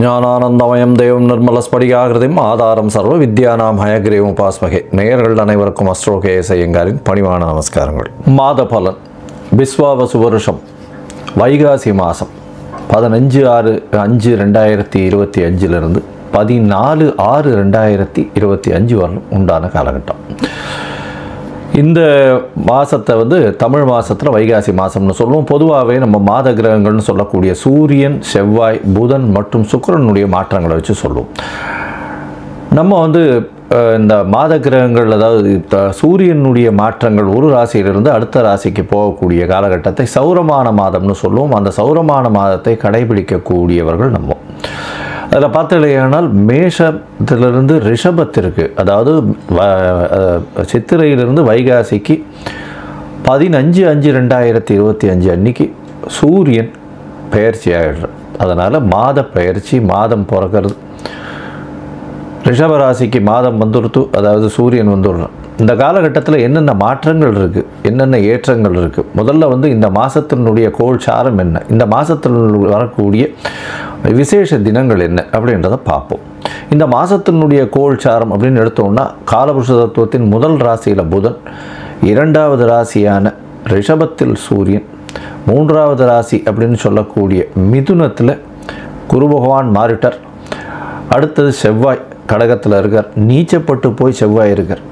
ஞானானந்தமயம் தெய்வம் நிர்மலஸ்படிகாகிருதிம் ஆதாரம் சர்வ வித்யானாம் ஹயக்ரீவம் உபாஸ்மகே. நேயர்கள் அனைவருக்கும் அஸ்ட்ரோகேஎஸ் ஐயங்காரின் பணிவான நமஸ்காரங்கள். மாத பலன் விஸ்வாவசு வருஷம் வைகாசி மாதம் 15/6/2025 14/6/2025 வரலும் உண்டான காலகட்டம். இந்த மாதத்தை தமிழ் மாதத்தில் வைகாசி மாதம்னு சொல்லுவோம். பொதுவாகவே நம்ம மாத கிரகங்கள்னு சொல்லக்கூடிய சூரியன், செவ்வாய், புதன் மற்றும் சுக்கிரனுடைய மாற்றங்களை வச்சு சொல்லுவோம். நம்ம இந்த மாத கிரகங்கள், அதாவது சூரியனுடைய மாற்றங்கள் ஒரு ராசியிலிருந்து அடுத்த ராசிக்கு போகக்கூடிய காலகட்டத்தை சௌரமான மாதம்னு சொல்லுவோம். அந்த சௌரமான மாதத்தை கடைபிடிக்கக்கூடியவர்கள் நம்ம அதில் பார்த்தீங்கன்னா மேஷத்திலிருந்து ரிஷபத்திற்கு, அதாவது சித்திரையிலிருந்து வைகாசிக்கு 15/5/2025 அன்னைக்கு சூரியன் பெயர்ச்சி ஆகிடுறார். அதனால் மாத பெயர்ச்சி, மாதம் பிறக்கிறது. ரிஷபராசிக்கு மாதம் வந்துடுத்து, அதாவது சூரியன் வந்துடுறார். இந்த காலகட்டத்தில் என்னென்ன மாற்றங்கள் இருக்குது, என்னென்ன ஏற்றங்கள் இருக்குது, முதல்ல இந்த மாதத்தினுடைய கோள் சாரம் என்ன, இந்த மாதத்தில் வரக்கூடிய விசேஷ தினங்கள் என்ன அப்படின்றத பார்ப்போம். இந்த மாதத்தினுடைய கோள் சாரம் அப்படின்னு எடுத்தோம்னா, காலபுருஷ தத்துவத்தின் முதல் ராசியில் புதன், இரண்டாவது ராசியான ரிஷபத்தில் சூரியன், மூன்றாவது ராசி அப்படின்னு சொல்லக்கூடிய மிதுனத்தில் குரு பகவான் மாறிட்டார். அடுத்தது செவ்வாய் கடகத்தில் இருக்கார், நீச்சப்பட்டு போய் செவ்வாய் இருக்கார்.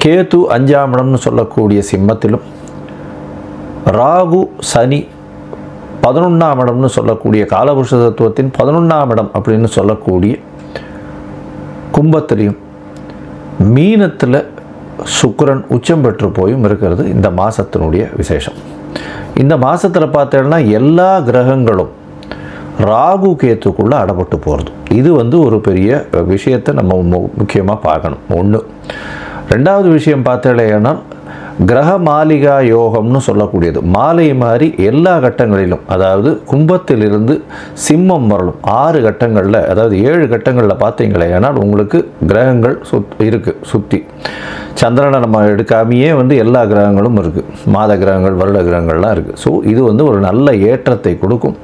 கேது 5ஆம் இடம்னு சொல்லக்கூடிய சிம்மத்திலும், ராகு சனி 11ஆம் இடம்னு சொல்லக்கூடிய காலபுருஷ தத்துவத்தின் 11ஆம் இடம் அப்படின்னு சொல்லக்கூடிய கும்பத்திலையும், மீனத்தில் சுக்கிரன் உச்சம் பெற்று போயும் இருக்கிறது இந்த மாதத்தினுடைய விசேஷம். இந்த மாதத்தில் பார்த்தோம்னா எல்லா கிரகங்களும் ராகு கேத்துக்குள்ளே அடப்பட்டு போகிறது. இது ஒரு பெரிய விஷயத்தை நம்ம முக்கியமாக பார்க்கணும். ஒன்று. ரெண்டாவது விஷயம் பார்த்தேன்னா, கிரக மாளிகா யோகம்னு சொல்லக்கூடியது மாலை மாதிரி எல்லா கட்டங்களிலும், அதாவது கும்பத்திலிருந்து சிம்மம் வரலும் 6 கட்டங்களில், அதாவது 7 கட்டங்களில் பார்த்தீங்களேனா உங்களுக்கு கிரகங்கள் இருக்குது சுற்றி. சந்திரனை நம்ம எடுக்காமையே எல்லா கிரகங்களும் இருக்குது, மாத கிரகங்கள், வருட கிரகங்கள்லாம் இருக்குது. ஸோ இது ஒரு நல்ல ஏற்றத்தை கொடுக்கும்.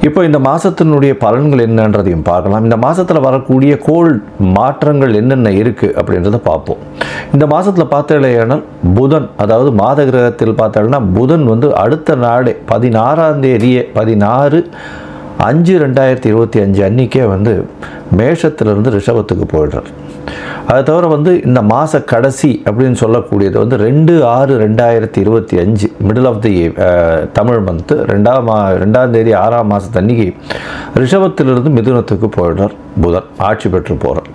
இப்போ இந்த மாதத்தினுடைய பலன்கள் என்னன்றதையும் பார்க்கலாம். இந்த மாதத்தில் வரக்கூடிய கோள் மாற்றங்கள் என்னென்ன இருக்குது அப்படின்றத பார்ப்போம். இந்த மாதத்தில் பார்த்தேன்னா புதன், அதாவது மாத கிரகத்தில் பார்த்தோன்னா புதன் அடுத்த நாளே 16ஆம் தேதியே 16/5/2025 அன்றைக்கே மேஷத்திலிருந்து ரிஷபத்துக்கு போயிடுறார். அதை தவிர இந்த மாத கடைசி அப்படின்னு சொல்லக்கூடியது 2/6/2025 middle of the Tamil month 2ஆம் தேதி 6ஆம் மாதத்து அன்றைக்கி ரிஷபத்திலிருந்து மிதுனத்துக்கு போயிடுறார். புதன் ஆட்சி பெற்று போகிறார்.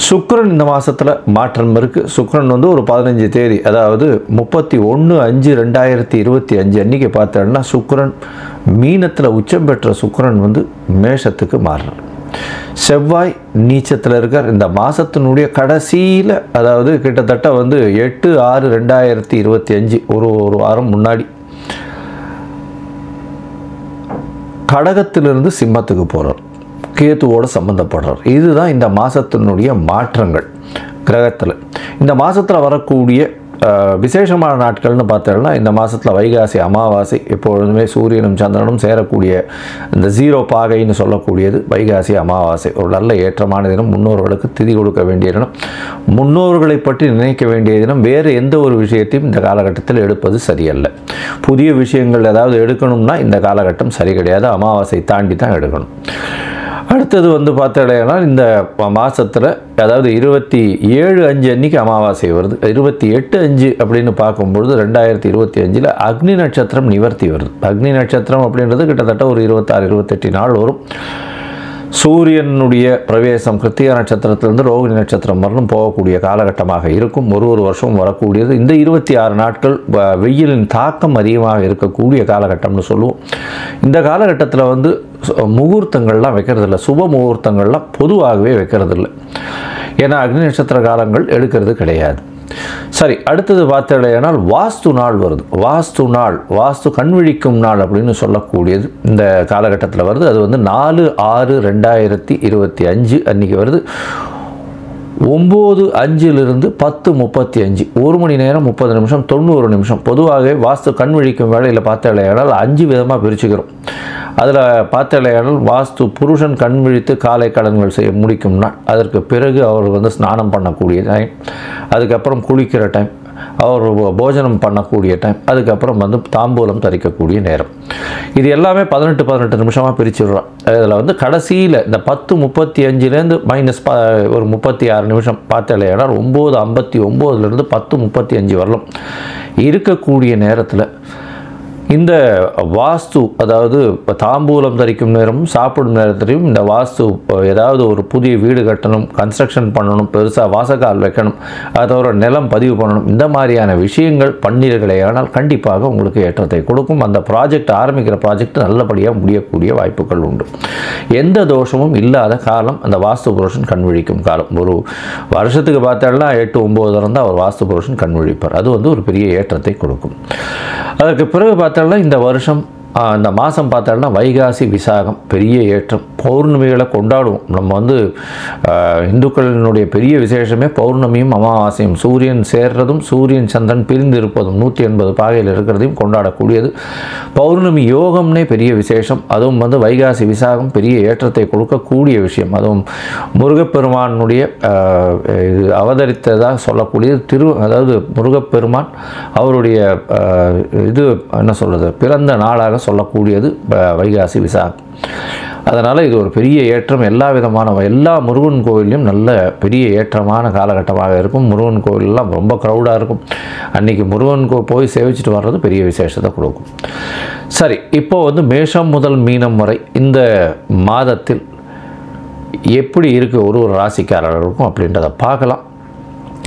சுக்கிரன் இந்த மாதத்தில் மாற்றம் இருக்குது. சுக்கிரன் ஒரு 15 தேதி, அதாவது 31/5/2025 அன்றைக்கி பார்த்தோன்னா சுக்கிரன் மீனத்தில் உச்சம் பெற்ற சுக்கிரன் மேஷத்துக்கு மாறுறார். செவ்வாய் நீச்சத்தில் இருக்கார். இந்த மாதத்தினுடைய கடைசியில், அதாவது கிட்டத்தட்ட 8/6/2025 ஒரு வாரம் முன்னாடி கடகத்திலிருந்து சிம்மத்துக்கு போகிறார், கேத்துவோடு சம்பந்தப்படுறார். இதுதான் இந்த மாதத்தினுடைய மாற்றங்கள் கிரகத்தில். இந்த மாதத்தில் வரக்கூடிய விசேஷமான நாட்கள்னு பார்த்தோம்னா, இந்த மாதத்தில் வைகாசி அமாவாசை, எப்பொழுதுமே சூரியனும் சந்திரனும் சேரக்கூடிய இந்த 0 பாகைன்னு சொல்லக்கூடியது வைகாசி அமாவாசை. ஒரு நல்ல ஏற்றமான தினம். முன்னோர்களுக்கு திதி கொடுக்க வேண்டிய தினம், முன்னோர்களை பற்றி நினைக்க வேண்டிய தினம். வேறு எந்த ஒரு விஷயத்தையும் இந்த காலகட்டத்தில் எடுப்பது சரியல்ல. புதிய விஷயங்கள் ஏதாவது எடுக்கணும்னா இந்த காலகட்டம் சரி கிடையாது. அமாவாசை தாண்டி தான் எடுக்கணும். அடுத்தது பார்த்தோன்னா இந்த மாதத்தில், அதாவது 27/5 அன்றைக்கி அமாவாசை வருது. 28/5 அப்படின்னு பார்க்கும்பொழுது 2025 அக்னி நட்சத்திரம் நிவர்த்தி வருது. அக்னி நட்சத்திரம் அப்படின்றது கிட்டத்தட்ட ஒரு 26-28 நாள் வரும். சூரியனுடைய பிரவேசம் கிருத்திகா நட்சத்திரத்திலிருந்து ரோகிணி நட்சத்திரம் வரலும் போகக்கூடிய காலகட்டமாக இருக்கும். ஒரு வருஷம் வரக்கூடியது. இந்த 26 நாட்கள் வெயிலின் தாக்கம் அதிகமாக இருக்கக்கூடிய காலகட்டம்னு சொல்லுவோம். இந்த காலகட்டத்தில் முகூர்த்தங்கள்லாம் வைக்கிறதில்ல, சுப முகூர்த்தங்கள்லாம் பொதுவாகவே வைக்கிறதில்ல. ஏன்னா அக்னி நட்சத்திர காலங்கள் எடுக்கிறது கிடையாது. சரி, அடுத்தது பார்த்தேன்னா வாஸ்து நாள் வருது. வாஸ்து கண்விழிக்கும் நாள் அப்படின்னு சொல்லக்கூடியது இந்த காலகட்டத்தில் வருது. அது 4/6/2025 அன்றைக்கி வருது. 9:05 10:35 1 மணி நேரம் 30 நிமிஷம் 90 நிமிஷம். பொதுவாகவே வாஸ்து கண் விழிக்கும் வேளையில் பார்த்தாலேயானால் 5 விதமாக பிரிச்சுக்கிறோம். அதில் பார்த்தாலேயானால் வாஸ்து புருஷன் கண் விழித்து காலை கடன்கள் செய்ய முடிக்கும் நாள், அதற்கு பிறகு அவர் ஸ்நானம் பண்ணக்கூடிய டைம், அதுக்கப்புறம் குளிக்கிற டைம், அவர் போஜனம் பண்ணக்கூடிய டைம், அதுக்கப்புறம் தாம்பூலம் தரிக்கக்கூடிய நேரம். இது எல்லாமே 18 நிமிஷமாக பிரிச்சுடுறோம். இதில் கடைசியில் இந்த 10:35 மைனஸ் ஒரு 36 நிமிஷம் பார்த்தாலேயானால் 9:59 10:35 வரலாம் இருக்கக்கூடிய நேரத்தில் இந்த வாஸ்து, அதாவது தாம்பூலம் தரிக்கும் நேரமும் சாப்பிடும் நேரத்திலையும் இந்த வாஸ்து ஏதாவது ஒரு புதிய வீடு கட்டணும், கன்ஸ்ட்ரக்ஷன் பண்ணணும், பெருசாக வாசக்கால் வைக்கணும், அதோட நிலம் பதிவு பண்ணணும், இந்த மாதிரியான விஷயங்கள் பண்ணீர்களே ஆனால் கண்டிப்பாக உங்களுக்கு ஏற்றத்தை கொடுக்கும். அந்த ஆரம்பிக்கிற ப்ராஜெக்ட் நல்லபடியாக முடியக்கூடிய வாய்ப்புகள் உண்டு. எந்த தோஷமும் இல்லாத காலம் அந்த வாஸ்து புருஷன் கண் விழிக்கும் காலம். ஒரு வருஷத்துக்கு பார்த்தாலும் 8-9 இருந்தால் அவர் வாஸ்து புருஷன் கண் விழிப்பார். அது ஒரு பெரிய ஏற்றத்தை கொடுக்கும். அதற்கு பிறகு இந்த வருஷம் இந்த மாதம் பார்த்தோம்னா வைகாசி விசாகம் பெரிய ஏற்றம். பௌர்ணமிகளை கொண்டாடுவோம். நம்ம இந்துக்களினுடைய பெரிய விசேஷமே பௌர்ணமியும் அமாவாசையும், சூரியன் சேர்றதும் சூரியன் சந்திரன் பிரிந்து இருப்பதும் 180 பாகையில் இருக்கிறதையும் கொண்டாடக்கூடியது. பௌர்ணமி யோகம்னே பெரிய விசேஷம். அதுவும் வைகாசி விசாகம் பெரிய ஏற்றத்தை கொடுக்கக்கூடிய விஷயம். அதுவும் முருகப்பெருமானுடைய இது அவதரித்ததாக சொல்லக்கூடியது. அதாவது முருகப்பெருமான் அவருடைய இது என்ன சொல்கிறது, பிறந்த நாளாக சொல்லக்கூடியது வைகாசி விசாகம். அதனால் இது ஒரு பெரிய ஏற்றம். எல்லா முருகன் கோவிலையும் நல்ல பெரிய ஏற்றமான காலகட்டமாக இருக்கும். முருகன் கோவிலெலாம் ரொம்ப க்ரௌடாக இருக்கும். அன்றைக்கி முருகன் போய் சேவிச்சுட்டு வர்றது பெரிய விசேஷத்தை கொடுக்கும். சரி, இப்போது மேஷம் முதல் மீனம் வரை இந்த மாதத்தில் எப்படி இருக்குது ஒரு ராசிக்காரர்களுக்கும் அப்படின்றத பார்க்கலாம்.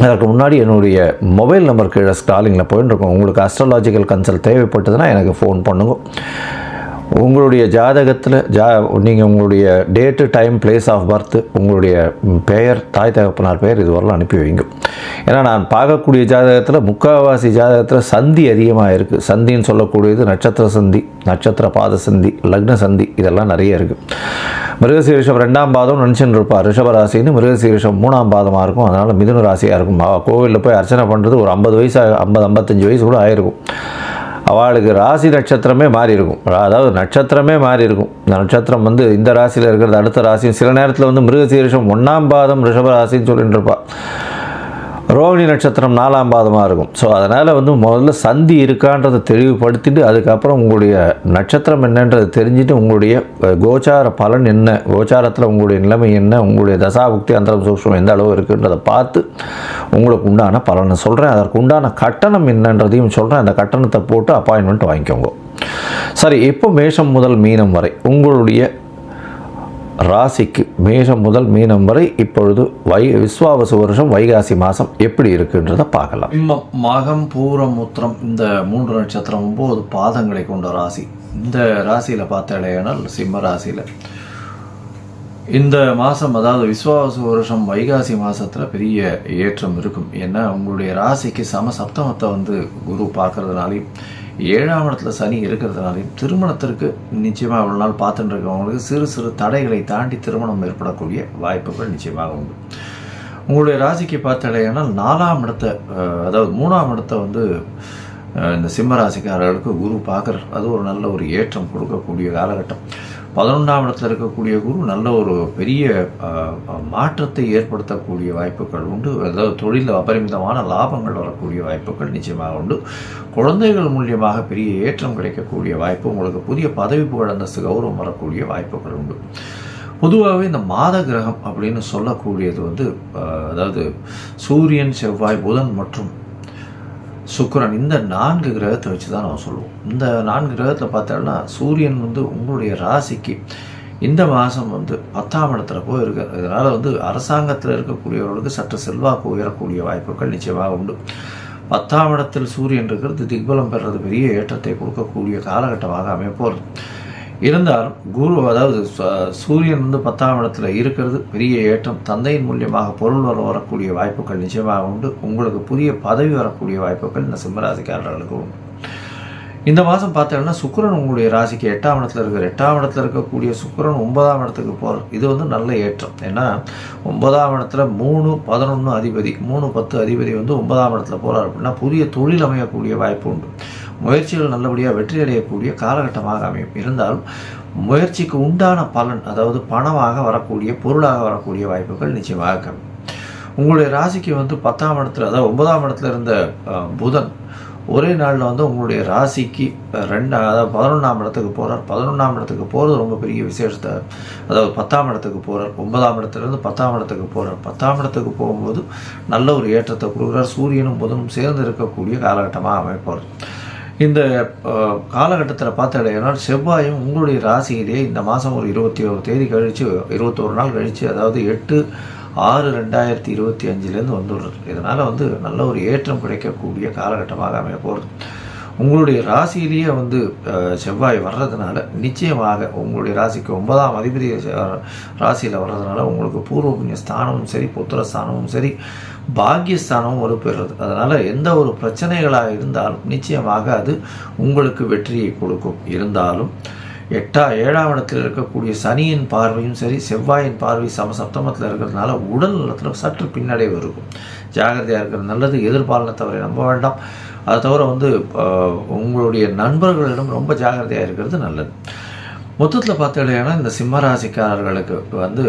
அதற்கு முன்னாடி என்னுடைய மொபைல் நம்பர் கீழே ஸ்க்ராலிங்கில் போயின்னு இருக்கும். உங்களுக்கு அஸ்ட்ராலாஜிக்கல் கன்சல்ட் தேவைப்பட்டதுன்னா எனக்கு ஃபோன் பண்ணுங்க. உங்களுடைய ஜாதகத்தில் நீங்கள் உங்களுடைய date, time, place of birth, உங்களுடைய பெயர், தாய் தகப்பனார் பெயர் இது வரலாம் அனுப்பி வைங்க. ஏன்னா நான் பார்க்கக்கூடிய ஜாதகத்தில் முக்கால்வாசி ஜாதகத்தில் சந்தி அதிகமாக இருக்குது. சந்தின்னு சொல்லக்கூடியது நட்சத்திர சந்தி, நட்சத்திர பாத சந்தி, லக்ன சந்தி, இதெல்லாம் நிறைய இருக்குது. மிருகசீரிஷம் 2ஆம் பாதம் நினச்சின்னு இருப்பார். ரிஷபராசின்னு மிருகசீரிஷம் 3ஆம் பாதமாக இருக்கும். அதனால் மிதுன ராசியாக இருக்கும். கோவிலில் போய் அர்ச்சனை பண்ணுறது ஒரு 50 வயசு 50-55 வயசு கூட ஆகிருக்கும். அவளுக்கு ராசி நட்சத்திரமே மாறி இருக்கும். அதாவது நட்சத்திரமே மாறி இருக்கும். இந்த நட்சத்திரம் இந்த ராசியில் இருக்கிறது அடுத்த ராசியும் சில நேரத்தில் மிருகசீரிஷம் 1ஆம் பாதம் ரிஷபராசின்னு சொல்லிட்டு இருப்பாள். ரோகிணி நட்சத்திரம் 4ஆம் பாதமாக இருக்கும். ஸோ அதனால் முதல்ல சந்தி இருக்கான்றதை தெளிவுபடுத்திட்டு அதுக்கப்புறம் உங்களுடைய நட்சத்திரம் என்னன்றதை தெரிஞ்சுட்டு உங்களுடைய கோச்சார பலன் என்ன, கோச்சாரத்தில் உங்களுடைய நிலைமை என்ன, உங்களுடைய தசாபுக்தி அந்தரம் சூக்ஷ்மம் எந்த அளவு இருக்குன்றதை பார்த்து உங்களுக்கு உண்டான பலனை சொல்கிறேன். அதற்கு உண்டான கட்டணம் என்னன்றதையும் சொல்கிறேன். அந்த கட்டணத்தை போட்டு அப்பாயின்மெண்ட் வாங்கிக்கோங்க. சரி, இப்போ மேஷம் முதல் மீனம் வரை உங்களுடைய ராசிக்கு மேஷம் முதல் மீனம் வரை இப்பொழுது விஸ்வாவசு வருஷம் வைகாசி மாதம் எப்படி இருக்குன்றதை பார்க்கலாம். மகம், பூரம், உத்திரம் இந்த 3 நட்சத்திரம் 9 பாதங்களை கொண்ட ராசி. இந்த ராசியில் பார்த்தாலேனால் சிம்ம ராசியில் இந்த மாதம், அதாவது விஸ்வாவசு வருஷம் வைகாசி மாதத்தில் பெரிய ஏற்றம் இருக்கும். ஏன்னா உங்களுடைய ராசிக்கு சப்தமத்தை குரு பார்க்கறதுனாலையும் 7ஆம் இடத்துல சனி இருக்கிறதுனாலையும் திருமணத்திற்கு நிச்சயமாக இவ்வளோ நாள் பார்த்துட்டு இருக்கவங்களுக்கு சிறு சிறு தடைகளை தாண்டி திருமணம் ஏற்படக்கூடிய வாய்ப்புகள் நிச்சயமாக உண்டு. உங்களுடைய ராசிக்கு பார்த்தாலேனால் 4ஆம் இடத்தை, அதாவது 3ஆம் இடத்தை இந்த சிம்ம ராசிக்காரர்களுக்கு குரு பார்க்குறார். அது ஒரு நல்ல ஒரு ஏற்றம் கொடுக்கக்கூடிய காலகட்டம். 11ஆம் இடத்துல இருக்கக்கூடிய குரு நல்ல ஒரு பெரிய மாற்றத்தை ஏற்படுத்தக்கூடிய வாய்ப்புகள் உண்டு. அதாவது தொழிலில் அபரிமிதமான லாபங்கள் வரக்கூடிய வாய்ப்புகள் நிச்சயமாக உண்டு. குழந்தைகள் மூலியமாக பெரிய ஏற்றம் கிடைக்கக்கூடிய வாய்ப்பு, உங்களுக்கு புதிய பதவி புகழ் அந்தஸ்து கௌரவம் வரக்கூடிய வாய்ப்புகள் உண்டு. பொதுவாகவே இந்த மாத கிரகம் அப்படின்னு சொல்லக்கூடியது அதாவது சூரியன், செவ்வாய், புதன் மற்றும் சுக்கிரன், இந்த 4 கிரகத்தை வச்சு தான் நம்ம சொல்லுவோம். இந்த 4 கிரகத்தில் பார்த்தோம்னா சூரியன் உங்களுடைய ராசிக்கு இந்த மாதம் 10ஆம் இடத்துல போய் இருக்கார். இதனால் அரசாங்கத்தில் இருக்கக்கூடியவர்களுக்கு சற்று செல்வாக்கு உயரக்கூடிய வாய்ப்புகள் நிச்சயமாக உண்டு. 10ஆம் இடத்தில் சூரியன் இருக்கிறது திக்பலம் பெறுறது பெரிய ஏற்றத்தை கொடுக்கக்கூடிய காலகட்டமாக அமைப்போகிறது. இருந்தாலும் குரு, அதாவது சூரியன் 10ஆம் இடத்துல இருக்கிறது பெரிய ஏற்றம். தந்தையின் மூலியமாக பொருள் வரக்கூடிய வாய்ப்புகள் நிச்சயமாக உண்டு. உங்களுக்கு புதிய பதவி வரக்கூடிய வாய்ப்புகள் இந்த சிம்மராசிக்காரர்களுக்கு உண்டு. இந்த மாதம் பார்த்தீங்கன்னா சுக்கிரன் உங்களுடைய ராசிக்கு 8ஆம் இடத்துல இருக்கிற 8ஆம் இடத்துல இருக்கக்கூடிய சுக்கிரன் 9ஆம் இடத்துக்கு போகிறார். இது வந்து நல்ல ஏற்றம். ஏன்னா 9ஆம் இடத்துல 3, 11 அதிபதி 3, 10 அதிபதி வந்து 9ஆம் இடத்துல போகிறார் அப்படின்னா புதிய தொழில் அமையக்கூடிய வாய்ப்பு உண்டு. முயற்சிகள் நல்லபடியாக வெற்றி அடையக்கூடிய காலகட்டமாக அமையும். இருந்தாலும் முயற்சிக்கு உண்டான பலன், அதாவது பணமாக வரக்கூடிய பொருளாக வரக்கூடிய வாய்ப்புகள் நிச்சயமாக கம்மி. உங்களுடைய ராசிக்கு வந்து 10ஆம் இடத்துல, அதாவது 9ஆம் இடத்துல இருந்த புதன் ஒரே நாளில் வந்து உங்களுடைய ராசிக்கு அதாவது 11ஆம் இடத்துக்கு போகிறார். 11ஆம் இடத்துக்கு போகிறது ரொம்ப பெரிய விசேஷத்தை, அதாவது 10ஆம் இடத்துக்கு போகிறார். 9ஆம் இடத்துலேருந்து 10ஆம் இடத்துக்கு போகிறார். 10ஆம் இடத்துக்கு போகும்போது நல்ல ஒரு ஏற்றத்தை கொடுக்குறார். சூரியனும் புதனும் சேர்ந்து இருக்கக்கூடிய காலகட்டமாக அமைப்பார். இந்த காலகட்டத்தில் பார்த்தடையினால் செவ்வாயும் உங்களுடைய ராசியிலே இந்த மாதம் ஒரு 21 தேதி கழித்து 21 நாள் கழித்து, அதாவது 8/6/2025 வந்துடுறது. இதனால் வந்து நல்ல ஒரு ஏற்றம் கிடைக்கக்கூடிய காலகட்டமாக அமைய போகிறது. உங்களுடைய ராசியிலேயே வந்து செவ்வாய் வர்றதுனால நிச்சயமாக உங்களுடைய ராசிக்கு 9ஆம் அதிபதி ராசியில் வர்றதுனால உங்களுக்கு பூர்வ புண்ணிய ஸ்தானமும் சரி, புத்திரஸ்தானமும் சரி, பாக்கியஸ்தானமும் வலுப்பெறுறது. அதனால் எந்த ஒரு பிரச்சனைகளாக இருந்தாலும் நிச்சயமாக அது உங்களுக்கு வெற்றியை கொடுக்கும். இருந்தாலும் 7ஆம் இடத்தில் இருக்கக்கூடிய சனியின் பார்வையும் சரி, செவ்வாயின் பார்வை சப்தமத்தில் இருக்கிறதுனால உடல் நலத்தில் சற்று பின்னடைவு இருக்கும். ஜாகிரதையாக இருக்கிறது நல்லது. எதிர்பாலனத்தவரை நம்ப வேண்டாம். அதை தவிர வந்து உங்களுடைய நண்பர்களிடம் ரொம்ப ஜாகிரதையாக இருக்கிறது நல்லது. மொத்தத்தில் பார்த்தீங்கன்னா இந்த சிம்மராசிக்காரர்களுக்கு வந்து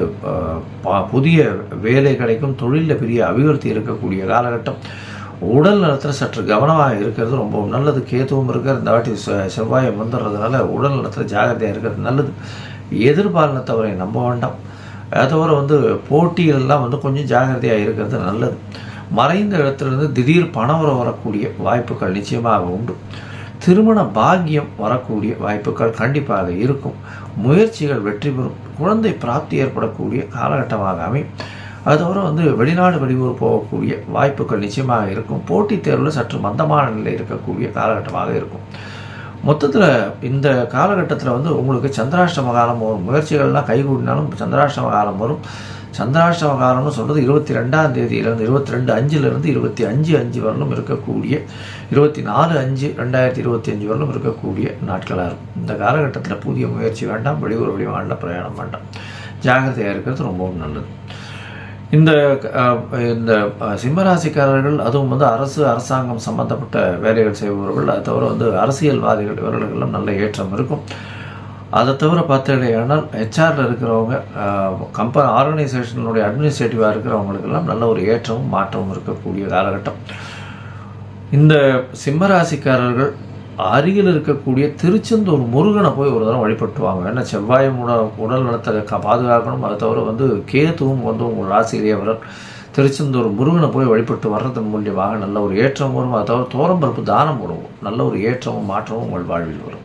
புதிய வேலை கிடைக்கும், தொழிலில் பெரிய அபிவிருத்தி இருக்கக்கூடிய காலகட்டம். உடல் நலத்தில் சற்று கவனமாக இருக்கிறது ரொம்ப நல்லது. கேதுவும் இருக்கிற இந்த வாட்டி செவ்வாயம் வந்துடுறதுனால உடல் நலத்தில் ஜாகிரதையாக இருக்கிறது நல்லது. எதிர்பாலனத்தவரை நம்ப வேண்டாம். அதை தவிர வந்து போட்டிகளெல்லாம் வந்து கொஞ்சம் ஜாகிரதையாக இருக்கிறது நல்லது. மறைந்த இடத்துலேருந்து திடீர் பணவரம் வரக்கூடிய வாய்ப்புகள் நிச்சயமாக உண்டு. திருமண பாக்கியம் வரக்கூடிய வாய்ப்புகள் கண்டிப்பாக இருக்கும். முயற்சிகள் வெற்றி பெறும். குழந்தை பிராப்தி ஏற்படக்கூடிய காலகட்டமாக அமையும். அதோட வந்து வெளிநாடு வெளியூர் போகக்கூடிய வாய்ப்புகள் நிச்சயமாக இருக்கும். போட்டித் தேர்வில் சற்று மந்தமான நிலை இருக்கக்கூடிய காலகட்டமாக இருக்கும். மொத்தத்தில் இந்த காலகட்டத்தில் வந்து உங்களுக்கு சந்திராஷ்டம காலம் வரும். முயற்சிகள்லாம் கைகூடினாலும் சந்திராஷ்டம காலம் வரும். சந்திராஷ்டம காலம்னு சொல்கிறது 22ஆம் தேதியிலிருந்து 22/5 25/5 வரலும் இருக்கக்கூடிய 24/5/2025 வரலும் இருக்கக்கூடிய நாட்களாக இருக்கும். இந்த காலகட்டத்தில் புதிய முயற்சி வேண்டாம். வெளியூர் வெளிமாநில பிரயாணம் வேண்டாம். ஜாகிரதையாக இருக்கிறது ரொம்பவும் நல்லது. இந்த சிம்மராசிக்காரர்கள், அதுவும் வந்து அரசாங்கம் சம்பந்தப்பட்ட வேலைகள் செய்பவர்கள், அதை தவிர வந்து அரசியல்வாதிகள், இவர்களுக்கெல்லாம் நல்ல ஏற்றம் இருக்கும். அதை தவிர பார்த்தீங்கன்னா ஹெச்ஆரில் இருக்கிறவங்க, ஆர்கனைசேஷனுடைய அட்மினிஸ்ட்ரேட்டிவாக இருக்கிறவங்களுக்கெல்லாம் நல்ல ஒரு ஏற்றமும் மாற்றமும் இருக்கக்கூடிய காலகட்டம். இந்த சிம்மராசிக்காரர்கள் அருகில் இருக்கக்கூடிய திருச்செந்தூர் முருகனை போய் ஒரு தடவை வழிபட்டுவாங்க. ஏன்னா செவ்வாயும் உடல் நலத்தை பாதுகாக்கணும். அதை தவிர வந்து கேதுவும் வந்து உங்கள் ராசியிலேயே வரும். திருச்செந்தூர் முருகனை போய் வழிபட்டு வர்றதன் மூலியமாக நல்ல ஒரு ஏற்றம் வரும். அதை தவிர தோரம்பருப்பு தானம் போடுவோம். நல்ல ஒரு ஏற்றமும் மாற்றமும் உங்கள் வாழ்வில் வரும்.